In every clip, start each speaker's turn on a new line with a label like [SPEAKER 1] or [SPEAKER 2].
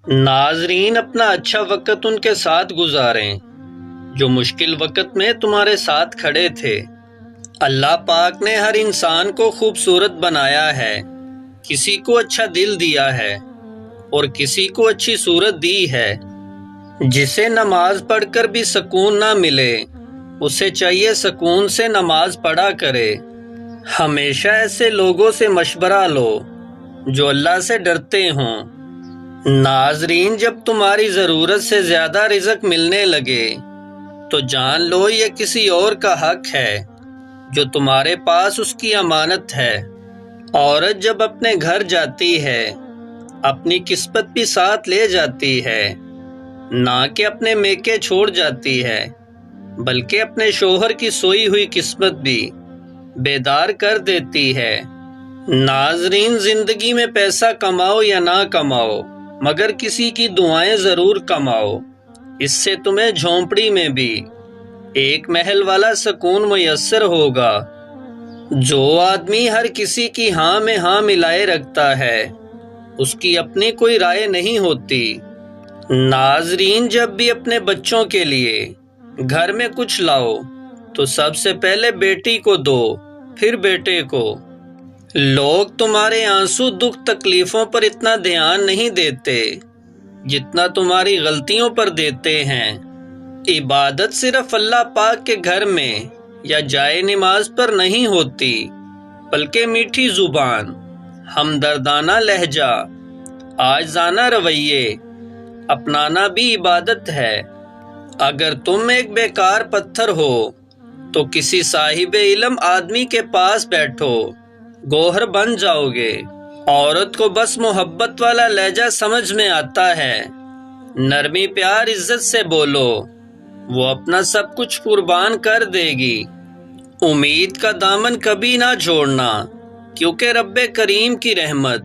[SPEAKER 1] ناظرین، اپنا اچھا وقت ان کے ساتھ گزاریں جو مشکل وقت میں تمہارے ساتھ کھڑے تھے۔ اللہ پاک نے ہر انسان کو خوبصورت بنایا ہے، کسی کو اچھا دل دیا ہے اور کسی کو اچھی صورت دی ہے۔ جسے نماز پڑھ کر بھی سکون نہ ملے، اسے چاہیے سکون سے نماز پڑھا کرے۔ ہمیشہ ایسے لوگوں سے مشورہ لو جو اللہ سے ڈرتے ہوں۔ ناظرین، جب تمہاری ضرورت سے زیادہ رزق ملنے لگے تو جان لو یہ کسی اور کا حق ہے جو تمہارے پاس اس کی امانت ہے۔ عورت جب اپنے گھر جاتی ہے اپنی قسمت بھی ساتھ لے جاتی ہے، نہ کہ اپنے میکے چھوڑ جاتی ہے بلکہ اپنے شوہر کی سوئی ہوئی قسمت بھی بیدار کر دیتی ہے۔ ناظرین، زندگی میں پیسہ کماؤ یا نہ کماؤ مگر کسی کی دعائیں ضرور کماؤ، اس سے تمہیں جھونپڑی میں بھی ایک محل والا سکون میسر ہوگا۔ جو آدمی ہر کسی کی ہاں میں ہاں ملائے رکھتا ہے اس کی اپنی کوئی رائے نہیں ہوتی۔ ناظرین، جب بھی اپنے بچوں کے لیے گھر میں کچھ لاؤ تو سب سے پہلے بیٹی کو دو، پھر بیٹے کو۔ لوگ تمہارے آنسو، دکھ، تکلیفوں پر اتنا دھیان نہیں دیتے جتنا تمہاری غلطیوں پر دیتے ہیں۔ عبادت صرف اللہ پاک کے گھر میں یا جائے نماز پر نہیں ہوتی بلکہ میٹھی زبان، ہمدردانہ لہجہ، عاجزانہ رویے اپنانا بھی عبادت ہے۔ اگر تم ایک بیکار پتھر ہو تو کسی صاحب علم آدمی کے پاس بیٹھو، گوہر بن جاؤ گے۔ عورت کو بس محبت والا لہجہ سمجھ میں آتا ہے، نرمی پیار عزت سے بولو، وہ اپنا سب کچھ قربان کر دے گی۔ امید کا دامن کبھی نہ چھوڑنا، کیونکہ رب کریم کی رحمت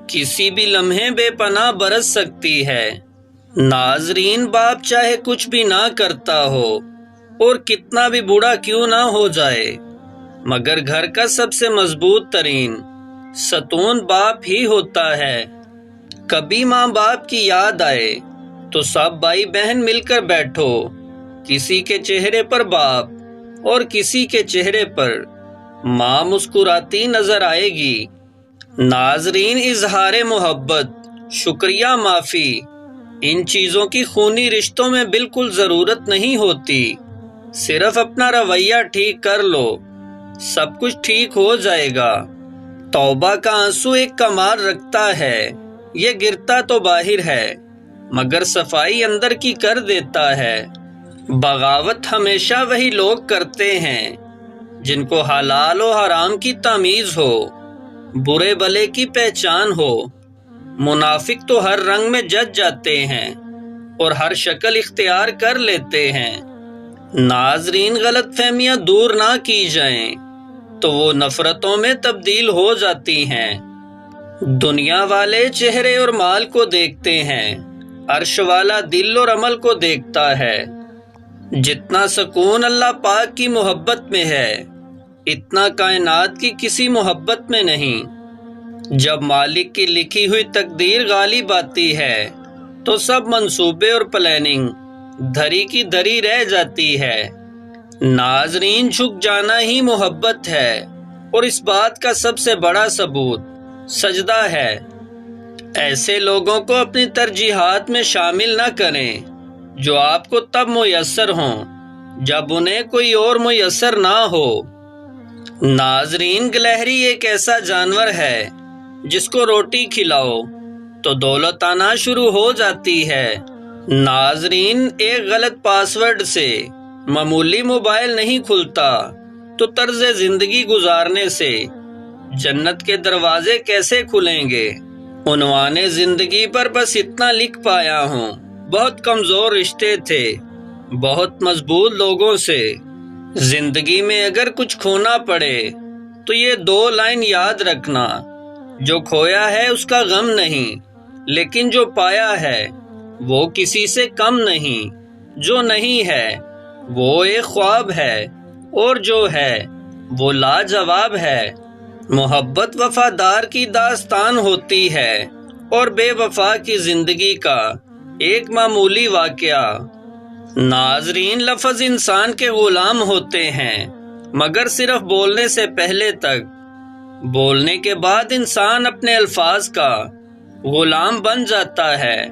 [SPEAKER 1] کسی بھی لمحے بے پناہ برس سکتی ہے۔ ناظرین، باپ چاہے کچھ بھی نہ کرتا ہو اور کتنا بھی بوڑھا کیوں نہ ہو جائے مگر گھر کا سب سے مضبوط ترین ستون باپ ہی ہوتا ہے۔ کبھی ماں باپ کی یاد آئے تو سب بھائی بہن مل کر بیٹھو، کسی کے چہرے پر باپ اور کسی کے چہرے پر ماں مسکراتی نظر آئے گی۔ ناظرین، اظہار محبت، شکریہ، معافی، ان چیزوں کی خونی رشتوں میں بالکل ضرورت نہیں ہوتی۔ صرف اپنا رویہ ٹھیک کر لو، سب کچھ ٹھیک ہو جائے گا۔ توبہ کا آنسو ایک کمال رکھتا ہے، یہ گرتا تو باہر ہے مگر صفائی اندر کی کر دیتا ہے۔ بغاوت ہمیشہ وہی لوگ کرتے ہیں جن کو حلال و حرام کی تمیز ہو، برے بھلے کی پہچان ہو۔ منافق تو ہر رنگ میں جج جاتے ہیں اور ہر شکل اختیار کر لیتے ہیں۔ ناظرین، غلط فہمیاں دور نہ کی جائیں تو وہ نفرتوں میں تبدیل ہو جاتی ہیں۔ دنیا والے چہرے اور مال کو دیکھتے ہیں، عرش والا دل اور عمل کو دیکھتا ہے۔ جتنا سکون اللہ پاک کی محبت میں ہے اتنا کائنات کی کسی محبت میں نہیں۔ جب مالک کی لکھی ہوئی تقدیر غالب آتی ہے تو سب منصوبے اور پلاننگ دھری کی دھری رہ جاتی ہے۔ ناظرین، جھک جانا ہی محبت ہے اور اس بات کا سب سے بڑا ثبوت سجدہ ہے۔ ایسے لوگوں کو اپنی ترجیحات میں شامل نہ کریں جو آپ کو تب میسر ہوں جب انہیں کوئی اور میسر نہ ہو۔ ناظرین، گلہری ایک ایسا جانور ہے جس کو روٹی کھلاؤ تو دولت آنا شروع ہو جاتی ہے۔ ناظرین، ایک غلط پاسورڈ سے معمولی موبائل نہیں کھلتا تو طرز زندگی گزارنے سے جنت کے دروازے کیسے کھلیں گے؟ عنوان زندگی پر بس اتنا لکھ پایا ہوں، بہت کمزور رشتے تھے بہت مضبوط لوگوں سے۔ زندگی میں اگر کچھ کھونا پڑے تو یہ 2 لائن یاد رکھنا، جو کھویا ہے اس کا غم نہیں لیکن جو پایا ہے وہ کسی سے کم نہیں۔ جو نہیں ہے وہ ایک خواب ہے اور جو ہے وہ لاجواب ہے۔ محبت وفادار کی داستان ہوتی ہے اور بے وفا کی زندگی کا ایک معمولی واقعہ۔ ناظرین، لفظ انسان کے غلام ہوتے ہیں مگر صرف بولنے سے پہلے تک۔ بولنے کے بعد انسان اپنے الفاظ کا غلام بن جاتا ہے۔